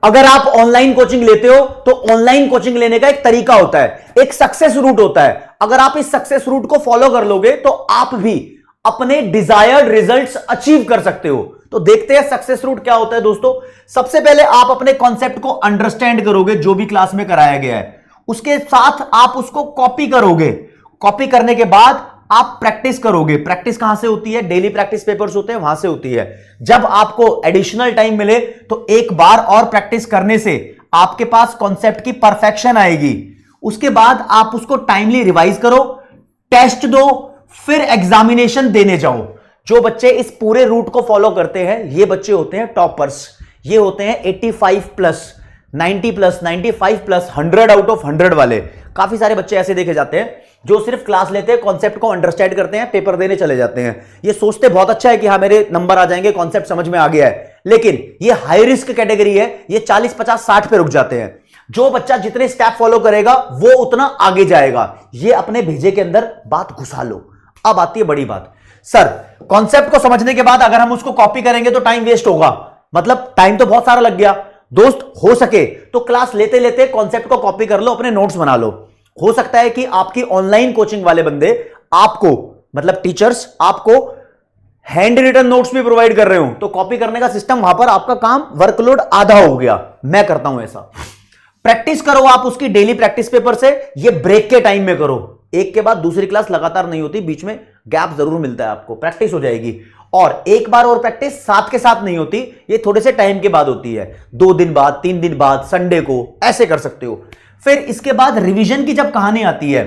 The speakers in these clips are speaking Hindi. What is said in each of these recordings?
अगर आप ऑनलाइन कोचिंग लेते हो तो ऑनलाइन कोचिंग लेने का एक तरीका होता है, एक सक्सेस रूट होता है। अगर आप इस सक्सेस रूट को फॉलो कर लोगे तो आप भी अपने डिजायर्ड रिजल्ट्स अचीव कर सकते हो। तो देखते हैं सक्सेस रूट क्या होता है दोस्तों। सबसे पहले आप अपने कॉन्सेप्ट को अंडरस्टैंड करोगे जो भी क्लास में कराया गया है, उसके साथ आप उसको कॉपी करोगे। कॉपी करने के बाद आप प्रैक्टिस करोगे। प्रैक्टिस कहां से होती है? डेली प्रैक्टिस पेपर्स होते हैं, वहां से होती है। जब आपको एडिशनल टाइम मिले तो एक बार और प्रैक्टिस करने से आपके पास कॉन्सेप्ट की परफेक्शन आएगी। उसके बाद आप उसको टाइमली रिवाइज करो, टेस्ट दो, फिर एग्जामिनेशन देने जाओ। जो बच्चे इस पूरे रूट को फॉलो करते हैं ये बच्चे होते हैं टॉपर्स। ये होते हैं 85 plus, 90 plus, 95 plus, 100 out of 100 वाले। काफी सारे बच्चे ऐसे देखे जाते हैं जो सिर्फ क्लास लेते हैं, कॉन्सेप्ट को अंडरस्टैंड करते हैं, पेपर देने चले जाते हैं। ये सोचते बहुत अच्छा है कि हाँ मेरे नंबर आ जाएंगे, कॉन्सेप्ट समझ में आ गया है, लेकिन ये हाई रिस्क कैटेगरी है। ये 40, 50, 60 पे रुक जाते हैं। जो बच्चा जितने स्टेप फॉलो करेगा वो उतना आगे जाएगा। ये अपने भेजे के अंदर बात घुसा लो। अब आती है बड़ी बात, सर कॉन्सेप्ट को समझने के बाद अगर हम उसको कॉपी करेंगे तो टाइम वेस्ट होगा, मतलब टाइम तो बहुत सारा लग गया। दोस्त हो सके तो क्लास लेते लेते कॉन्सेप्ट को कॉपी कर लो, अपने नोट्स बना लो। हो सकता है कि आपकी ऑनलाइन कोचिंग वाले बंदे आपको, मतलब टीचर्स आपको हैंड रिटन नोट्स भी प्रोवाइड कर रहे हो, तो कॉपी करने का सिस्टम वहां पर आपका काम वर्कलोड आधा हो गया। मैं करता हूं ऐसा। प्रैक्टिस करो आप उसकी डेली प्रैक्टिस पेपर से। ये ब्रेक के टाइम में करो, एक के बाद दूसरी क्लास लगातार नहीं होती, बीच में गैप जरूर मिलता है आपको, प्रैक्टिस हो जाएगी। और एक बार और प्रैक्टिस साथ के साथ नहीं होती, ये थोड़े से टाइम के बाद होती है, 2 दिन बाद, 3 दिन बाद, संडे को, ऐसे कर सकते हो। फिर इसके बाद रिवीजन की जब कहानी आती है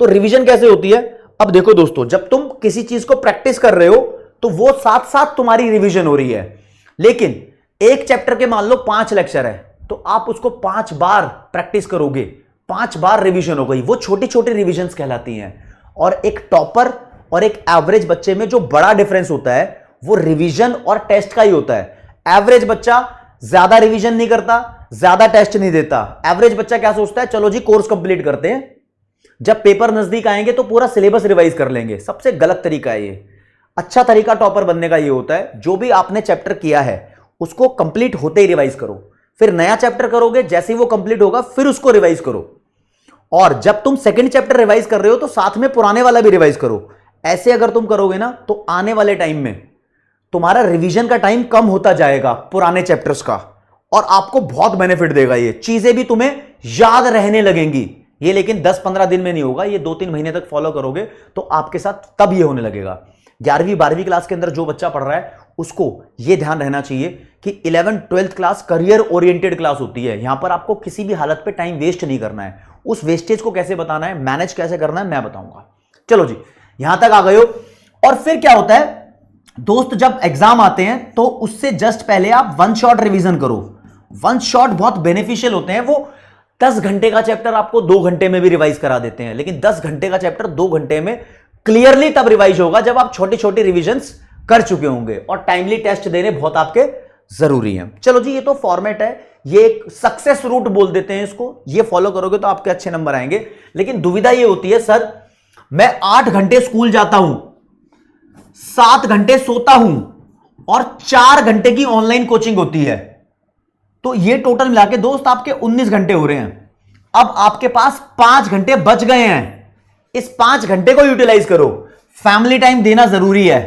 तो रिवीजन कैसे होती है? अब देखो दोस्तों, जब तुम किसी चीज को प्रैक्टिस कर रहे हो तो वो साथ साथ तुम्हारी रिवीजन हो रही है। लेकिन एक चैप्टर के मान लो 5 लेक्चर है तो आप उसको 5 बार प्रैक्टिस करोगे, 5 बार रिवीजन हो गई। वो छोटी छोटी रिवीजन कहलाती हैं। और एक टॉपर और एक एवरेज बच्चे में जो बड़ा डिफरेंस होता है वो रिवीजन और टेस्ट का ही होता है। एवरेज बच्चा ज्यादा रिवीजन नहीं करता, ज्यादा टेस्ट नहीं देता। एवरेज बच्चा क्या सोचता है, चलो जी कोर्स कंप्लीट करते हैं, जब पेपर नजदीक आएंगे तो पूरा सिलेबस रिवाइज कर लेंगे। सबसे गलत तरीका है ये। अच्छा तरीका टॉपर बनने का ये होता है, जो भी आपने चैप्टर किया है उसको कंप्लीट होते ही रिवाइज करो, फिर नया चैप्टर करोगे, जैसे ही वो कंप्लीट होगा फिर उसको रिवाइज करो। और जब तुम सेकंड चैप्टर रिवाइज कर रहे हो तो साथ में पुराने वाला भी रिवाइज करो। ऐसे अगर तुम करोगे ना तो आने वाले टाइम में तुम्हारा रिवीजन का टाइम कम होता जाएगा पुराने चैप्टर्स का, और आपको बहुत बेनिफिट देगा। ये चीजें भी तुम्हें याद रहने लगेंगी। ये लेकिन 10-15 दिन में नहीं होगा, ये 2-3 महीने तक फॉलो करोगे तो आपके साथ तब ये होने लगेगा। 11वीं 12वीं क्लास के अंदर जो बच्चा पढ़ रहा है उसको ये ध्यान रहना चाहिए कि 11th 12th class career oriented class होती है। यहां पर आपको किसी भी हालत पे टाइम वेस्ट नहीं करना है। उस वेस्टेज को कैसे बताना है, मैनेज कैसे करना है, मैं बताऊंगा। चलो जी, यहां तक आ गए हो। और फिर क्या होता है दोस्त, जब एग्जाम आते हैं तो उससे जस्ट पहले आप 1 शॉट रिवीजन करो। 1 शॉट बहुत बेनिफिशियल होते हैं। वो 10 घंटे का चैप्टर आपको 2 घंटे में भी रिवाइज करा देते हैं, लेकिन 10 घंटे का चैप्टर 2 घंटे में क्लियरली तब रिवाइज होगा जब आप छोटी छोटी रिविजन्स कर चुके होंगे, और टाइमली टेस्ट देने बहुत आपके जरूरी हैं। चलो जी, ये तो फॉर्मेट है, ये एक सक्सेस रूट बोल देते हैं इसको। ये फॉलो करोगे तो आपके अच्छे नंबर आएंगे। लेकिन दुविधा ये होती है, सर मैं 8 घंटे स्कूल जाता हूं, 7 घंटे सोता हूं और 4 घंटे की ऑनलाइन कोचिंग होती है, तो ये टोटल मिला के दोस्त आपके 19 घंटे हो रहे हैं। अब आपके पास 5 घंटे बच गए हैं। इस 5 घंटे को यूटिलाइज करो। फैमिली टाइम देना जरूरी है।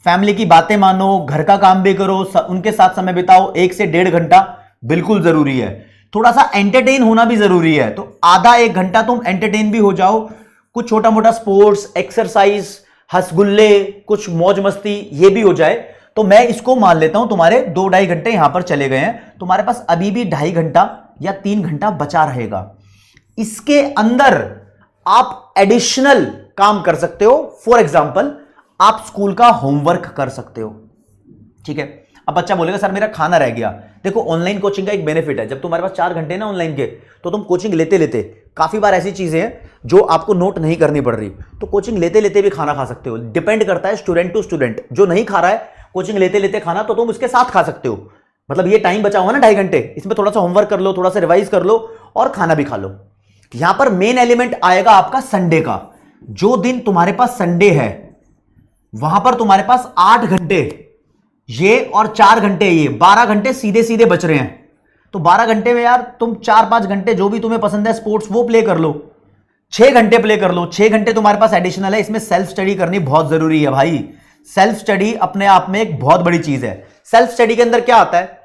फैमिली की बातें मानो, घर का काम भी करो, उनके साथ समय बिताओ। 1 से 1.5 घंटा बिल्कुल जरूरी है। थोड़ा सा एंटरटेन होना भी जरूरी है, तो आधा 1 घंटा तुम एंटरटेन भी हो जाओ। कुछ छोटा मोटा स्पोर्ट्स, एक्सरसाइज, हंसगुल्ले, कुछ मौज मस्ती, ये भी हो जाए। तो मैं इसको मान लेता हूं तुम्हारे 2-2.5 घंटे यहां पर चले गए हैं। तुम्हारे पास अभी भी 2.5 घंटा या 3 घंटा बचा रहेगा। इसके अंदर आप एडिशनल काम कर सकते हो। फॉर एग्जाम्पल, आप स्कूल का होमवर्क कर सकते हो, ठीक है। अब बच्चा बोलेगा सर मेरा खाना रह गया। देखो, ऑनलाइन कोचिंग का एक बेनिफिट है, जब तुम्हारे पास 4 घंटे ना ऑनलाइन के, तो तुम कोचिंग लेते लेते, काफी बार ऐसी चीजें हैं जो आपको नोट नहीं करनी पड़ रही, तो कोचिंग लेते लेते भी खाना खा सकते हो। डिपेंड करता है स्टूडेंट टू स्टूडेंट। जो नहीं खा रहा है कोचिंग लेते लेते खाना, तो तुम उसके साथ खा सकते हो। मतलब ये टाइम बचा हुआ ना 2.5 घंटे, इसमें थोड़ा सा होमवर्क कर लो, थोड़ा सा रिवाइज कर लो और खाना भी खा लो। यहां पर मेन एलिमेंट आएगा आपका संडे का। जो दिन तुम्हारे पास संडे है वहां पर तुम्हारे पास 8 घंटे ये और 4 घंटे ये, 12 घंटे सीधे सीधे बच रहे हैं। तो 12 घंटे में यार तुम 4-5 घंटे जो भी तुम्हें पसंद है स्पोर्ट्स वो प्ले कर लो, 6 घंटे प्ले कर लो। 6 घंटे तुम्हारे पास एडिशनल है, इसमें सेल्फ स्टडी करनी बहुत जरूरी है भाई। सेल्फ स्टडी अपने आप में एक बहुत बड़ी चीज है। सेल्फ स्टडी के अंदर क्या आता है,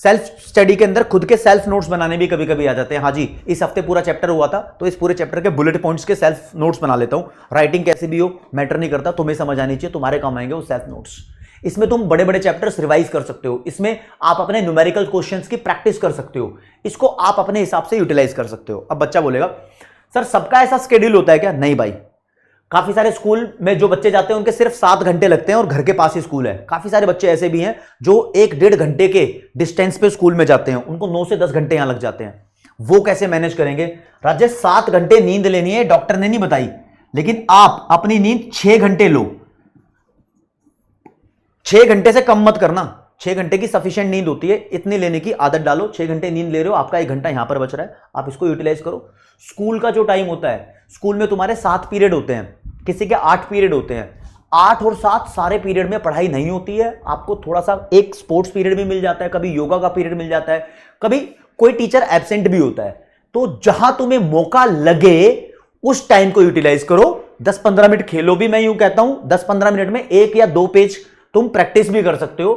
सेल्फ स्टडी के अंदर खुद के सेल्फ नोट्स बनाने भी कभी कभी आ जाते हैं। हाँ जी, इस हफ्ते पूरा चैप्टर हुआ था तो इस पूरे चैप्टर के बुलेट पॉइंट्स के सेल्फ नोट्स बना लेता हूं। राइटिंग कैसी भी हो मैटर नहीं करता, तुम्हें समझ आनी चाहिए, तुम्हारे काम आएंगे वो सेल्फ नोट्स। इसमें तुम बड़े बड़े चैप्टर्स रिवाइज कर सकते हो, इसमें आप अपने न्यूमेरिकल क्वेश्चंस की प्रैक्टिस कर सकते हो, इसको आप अपने हिसाब से यूटिलाइज कर सकते हो। अब बच्चा बोलेगा सर सबका ऐसा स्केड्यूल होता है क्या? नहीं भाई, काफी सारे स्कूल में जो बच्चे जाते हैं उनके सिर्फ 7 घंटे लगते हैं और घर के पास ही स्कूल है। काफी सारे बच्चे ऐसे भी हैं जो 1-1.5 घंटे के डिस्टेंस पे स्कूल में जाते हैं, उनको 9 से 10 घंटे यहां लग जाते हैं। वो कैसे मैनेज करेंगे? राजेश 7 घंटे नींद लेनी है, डॉक्टर ने नहीं बताई, लेकिन आप अपनी नींद 6 घंटे लो, 6 घंटे से कम मत करना। 6 घंटे की सफिशिएंट नींद होती है, इतनी लेने की आदत डालो। 6 घंटे नींद ले रहे हो, आपका 1 घंटा यहां पर बच रहा है, आप इसको यूटिलाइज करो। स्कूल का जो टाइम होता है, स्कूल में तुम्हारे 7 पीरियड होते हैं, किसी के 8 पीरियड होते हैं। 8 और 7 सारे पीरियड में पढ़ाई नहीं होती है, आपको थोड़ा सा एक स्पोर्ट्स पीरियड भी मिल जाता है, कभी योगा का पीरियड मिल जाता है, कभी कोई टीचर एब्सेंट भी होता है। तो जहां तुम्हें मौका लगे उस टाइम को यूटिलाइज करो। 10-15 मिनट खेलो भी, मैं यूं कहता हूं 10-15 मिनट में 1 या 2 पेज तुम प्रैक्टिस भी कर सकते हो।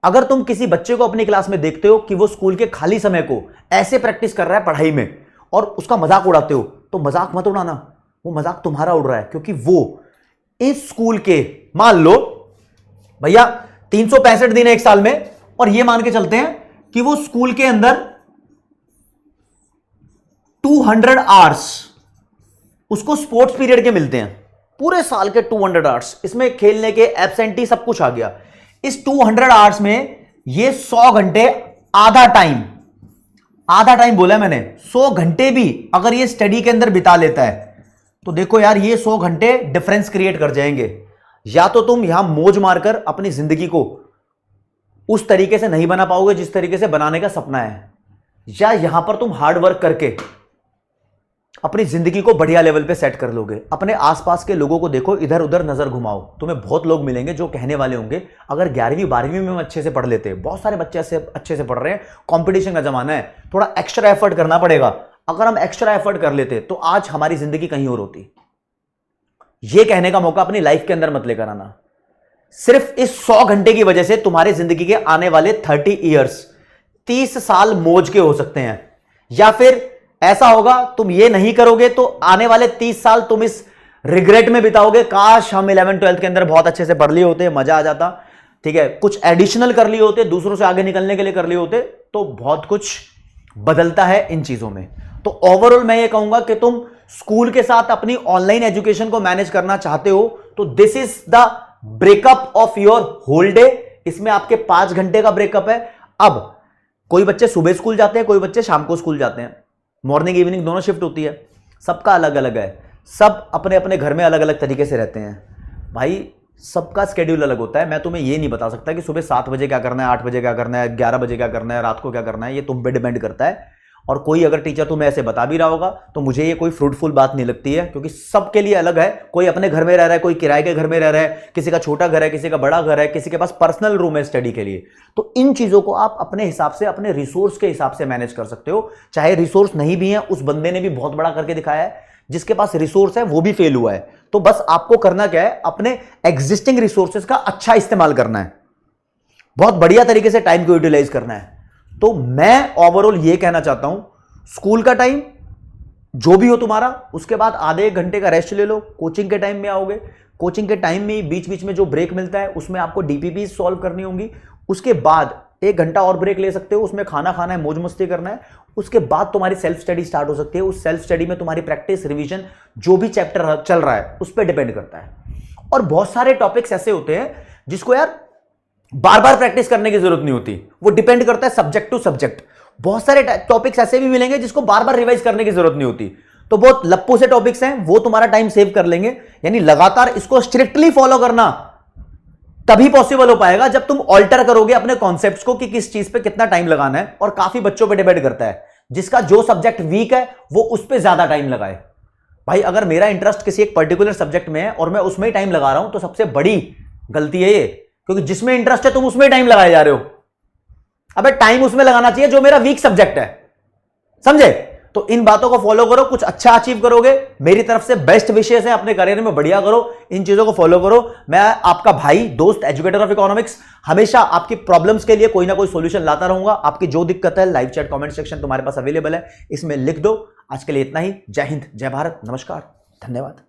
अगर तुम किसी बच्चे को अपनी क्लास में देखते हो कि वो स्कूल के खाली समय को ऐसे प्रैक्टिस कर रहा है पढ़ाई में और उसका मजाक उड़ाते हो, तो मजाक मत उड़ाना, वो मजाक तुम्हारा उड़ रहा है, क्योंकि वो इस स्कूल के, मान लो भैया 365 दिन है एक साल में, और ये मान के चलते हैं कि वो स्कूल के अंदर 200 आवर्स उसको स्पोर्ट्स पीरियड के मिलते हैं, पूरे साल के 200 आवर्स, इसमें खेलने के एब्सेंटी सब कुछ आ गया। इस 200 आवर्स में ये 100 घंटे, आधा टाइम बोला है मैंने, 100 घंटे भी अगर ये स्टडी के अंदर बिता लेता है तो देखो यार ये 100 घंटे डिफरेंस क्रिएट कर जाएंगे। या तो तुम यहां मौज मारकर अपनी जिंदगी को उस तरीके से नहीं बना पाओगे जिस तरीके से बनाने का सपना है, या यहां पर तुम हार्ड वर्क करके अपनी जिंदगी को बढ़िया लेवल पे सेट कर लोगे। अपने आसपास के लोगों को देखो, इधर उधर नजर घुमाओ, तुम्हें बहुत लोग मिलेंगे जो कहने वाले होंगे अगर 11वीं 12वीं में हम अच्छे से पढ़ लेते, बहुत सारे बच्चे अच्छे से पढ़ रहे हैं, कंपटीशन का जमाना है, थोड़ा एक्स्ट्रा एफर्ट करना पड़ेगा। अगर हम एक्स्ट्रा एफर्ट कर लेते तो आज हमारी जिंदगी कहीं और होती। यह कहने का मौका अपनी लाइफ के अंदर मत लेकर आना। सिर्फ इस 100 घंटे की वजह से तुम्हारी जिंदगी के आने वाले 30 ईयर्स, 30 साल मौज के हो सकते हैं। या फिर ऐसा होगा तुम ये नहीं करोगे तो आने वाले 30 साल तुम इस रिग्रेट में बिताओगे, काश हम 11th-12th के अंदर बहुत अच्छे से पढ़ लिए होते, मजा आ जाता, ठीक है, कुछ एडिशनल कर लिए होते, दूसरों से आगे निकलने के लिए कर लिए होते। तो बहुत कुछ बदलता है इन चीजों में। तो ओवरऑल मैं ये कहूंगा कि तुम स्कूल के साथ अपनी ऑनलाइन एजुकेशन को मैनेज करना चाहते हो तो this is the breakup of your whole day. इसमें आपके 5 घंटे का ब्रेकअप है। अब कोई बच्चे सुबह स्कूल जाते हैं, कोई बच्चे शाम को स्कूल जाते हैं, मॉर्निंग इवनिंग दोनों शिफ्ट होती है, सबका अलग अलग है, सब अपने अपने घर में अलग अलग तरीके से रहते हैं भाई, सबका स्केड्यूल अलग होता है। मैं तुम्हें ये नहीं बता सकता कि सुबह 7 बजे क्या करना है, 8 बजे क्या करना है, 11 बजे क्या करना है, रात को क्या करना है, ये तुम पे डिपेंड करता है। और कोई अगर टीचर तुम्हें ऐसे बता भी रहा होगा तो मुझे ये कोई फ्रूटफुल बात नहीं लगती है, क्योंकि सबके लिए अलग है। कोई अपने घर में रह रहा है, कोई किराए के घर में रह रहा है, किसी का छोटा घर है, किसी का बड़ा घर है, किसी के पास पर्सनल रूम है स्टडी के लिए। तो इन चीजों को आप अपने हिसाब से, अपने रिसोर्स के हिसाब से मैनेज कर सकते हो। चाहे रिसोर्स नहीं भी है, उस बंदे ने भी बहुत बड़ा करके दिखाया है, जिसके पास रिसोर्स है वो भी फेल हुआ है। तो बस आपको करना क्या है, अपने एग्जिस्टिंग रिसोर्सेज का अच्छा इस्तेमाल करना है, बहुत बढ़िया तरीके से टाइम को यूटिलाइज करना है। तो मैं ओवरऑल ये कहना चाहता हूं, स्कूल का टाइम जो भी हो तुम्हारा, उसके बाद आधे 1 घंटे का रेस्ट ले लो, कोचिंग के टाइम में आओगे, कोचिंग के टाइम में बीच बीच में जो ब्रेक मिलता है उसमें आपको डीपीपी सॉल्व करनी होंगी। उसके बाद 1 घंटा और ब्रेक ले सकते हो, उसमें खाना खाना है, मौज मस्ती करना है। उसके बाद तुम्हारी सेल्फ स्टडी स्टार्ट हो सकती है। उस सेल्फ स्टडी में तुम्हारी प्रैक्टिस, रिवीजन, जो भी चैप्टर चल रहा है उस पर डिपेंड करता है। और बहुत सारे टॉपिक्स ऐसे होते हैं जिसको यार बार बार प्रैक्टिस करने की जरूरत नहीं होती, वो डिपेंड करता है सब्जेक्ट टू सब्जेक्ट। बहुत सारे टॉपिक्स ऐसे भी मिलेंगे जिसको बार बार रिवाइज करने की जरूरत नहीं होती। तो बहुत लप्पू से टॉपिक्स हैं, वो तुम्हारा टाइम सेव कर लेंगे। यानी लगातार इसको स्ट्रिक्टली फॉलो करना तभी पॉसिबल हो पाएगा जब तुम ऑल्टर करोगे अपने कॉन्सेप्ट्स को कि किस चीज पे कितना टाइम लगाना है। और काफी बच्चों पे डिपेंड करता है, जिसका जो सब्जेक्ट वीक है वो उस पर ज्यादा टाइम लगाए। भाई अगर मेरा इंटरेस्ट किसी एक पर्टिकुलर सब्जेक्ट में है और मैं उसमें ही टाइम लगा रहा हूं तो सबसे बड़ी गलती है ये, क्योंकि जिसमें इंटरेस्ट है तुम उसमें टाइम लगाए जा रहे हो। अबे टाइम उसमें लगाना चाहिए जो मेरा वीक सब्जेक्ट है, समझे? तो इन बातों को फॉलो करो, कुछ अच्छा अचीव करोगे। मेरी तरफ से बेस्ट विशेष है, अपने करियर में बढ़िया करो, इन चीजों को फॉलो करो। मैं आपका भाई, दोस्त, एजुकेटर ऑफ इकोनॉमिक्स, हमेशा आपकी प्रॉब्लम्स के लिए कोई ना कोई सॉल्यूशन लाता रहूंगा। आपकी जो दिक्कत है, लाइव चैट कमेंट सेक्शन तुम्हारे पास अवेलेबल है, इसमें लिख दो। आज के लिए इतना ही। जय हिंद, जय भारत, नमस्कार, धन्यवाद।